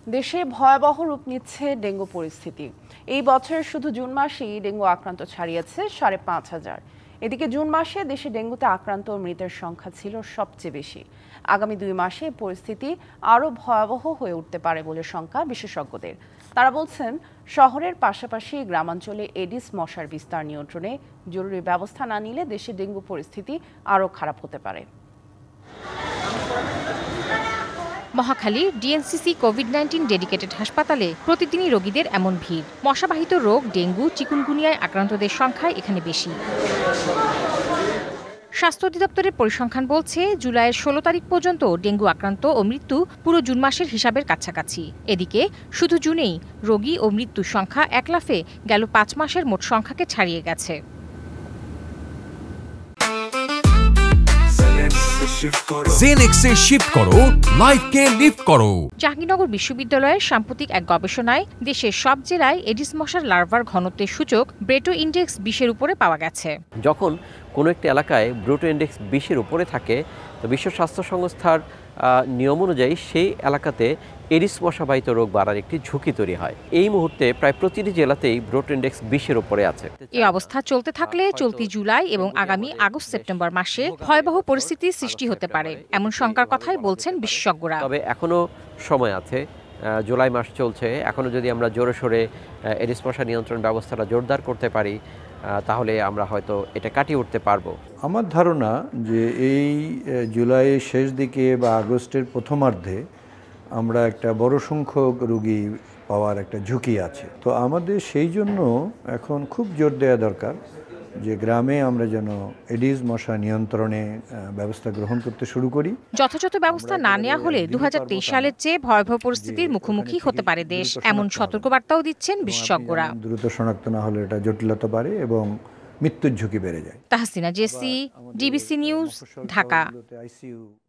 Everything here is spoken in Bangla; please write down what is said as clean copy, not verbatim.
দেশে ভয়াবহ রূপ নিচ্ছে ডেঙ্গু পরিস্থিতি। এই বছর শুধু জুন মাসেই ডেঙ্গু আক্রান্ত ছাড়িয়েছে ৫,৫০০। এদিকে জুন মাসে দেশে ডেঙ্গুতে আক্রান্ত ও মৃতের সংখ্যা ছিল সবচেয়ে বেশি। আগামী ২ মাসে পরিস্থিতি আরও ভয়াবহ হয়ে উঠতে পারে বলে শঙ্কা বিশেষজ্ঞদের। তারা বলছেন, শহরের পাশাপাশি গ্রামাঞ্চলে এডিস মশার বিস্তার নিয়ন্ত্রণে জরুরি ব্যবস্থা না নিলে দেশে ডেঙ্গু পরিস্থিতি আরও খারাপ হতে পারে। মহাখালী ডিএনসিসি কোভিড-19 ডেডিকেটেড হাসপাতালে প্রতিদিনই রোগীদের এমন ভিড়। মশাবাহিত রোগ ডেঙ্গু, চিকুনগুনিয়ায় আক্রান্তদের সংখ্যাই এখানে বেশি। স্বাস্থ্য অধিদপ্তরের পরিসংখ্যান বলছে, জুলাইয়ের ১৬ তারিখ পর্যন্ত ডেঙ্গু আক্রান্ত ও মৃত্যু পুরো জুন মাসের হিসাবের কাছাকাছি। এদিকে শুধু জুনেই রোগী ও মৃত্যুর সংখ্যা এক লাফে গেল ৫ মাসের মোট সংখ্যাকে ছাড়িয়ে গেছে। জেনেক্সে শিফট করো, লাইফকে লিফট করো। জাহাঙ্গীরনগর বিশ্ববিদ্যালয়ের সাম্প্রতিক এক গবেষণায় দেশের সব জেলায় এডিস মশার লার্ভার ঘনত্বের সূচক ব্রেটো ইনডেক্স ২০-এর উপরে পাওয়া গেছে। যখন কোনো একটি এলাকায় ব্রুটো ইনডেক্স ২০-এর উপরে থাকে, তো বিশ্ব স্বাস্থ্য সংস্থার নিয়ম অনুযায়ী সেই এলাকাতে এডিস মশাবাহিত রোগ বাড়ার একটি ঝুঁকি তৈরি হয়। এই মুহূর্তে প্রায় প্রতিটি জেলাতেই ব্রুটো ইনডেক্স ২০-এর উপরে আছে। এই অবস্থা চলতে থাকলে চলতি জুলাই এবং আগামী আগস্ট-সেপ্টেম্বর মাসে ভয়াবহ পরিস্থিতির সৃষ্টি হতে পারে, এমন শঙ্কার কথাই বলছেন বিশেষজ্ঞরা। তবে এখনো সময় আছে, জুলাই মাস চলছে। এখনো যদি আমরা জোরে সোরে এডিস মশা নিয়ন্ত্রণ ব্যবস্থাটা জোরদার করতে পারি, তাহলে আমরা হয়তো এটা কাটিয়ে উঠতে পারবো। আমার ধারণা যে এই জুলাইয়ের শেষ দিকে বা আগস্টের প্রথমার্ধে আমরা একটা বড় সংখ্যক রোগী পাওয়ার একটা ঝুঁকি আছে। তো আমাদের সেই জন্য এখন খুব জোর দেওয়া দরকার যে গ্রামে আমরা যেন এডিস মশা নিয়ন্ত্রণে ব্যবস্থা গ্রহণ করতে শুরু করি। যথাযথ ব্যবস্থা না নেওয়া হলে ২০২৩ সালের চেয়ে ভয়াবহ পরিস্থিতির মুখোমুখি হতে পারে দেশ, এমন সতর্কবার্তাও দিচ্ছেন বিশেষজ্ঞরা। দ্রুত শনাক্ত না হলে এটা জটিলতা বাড়ে এবং মৃত্যুর ঝুঁকি বেড়ে যায়। Tahsina Jesi, DBC news, Dhaka.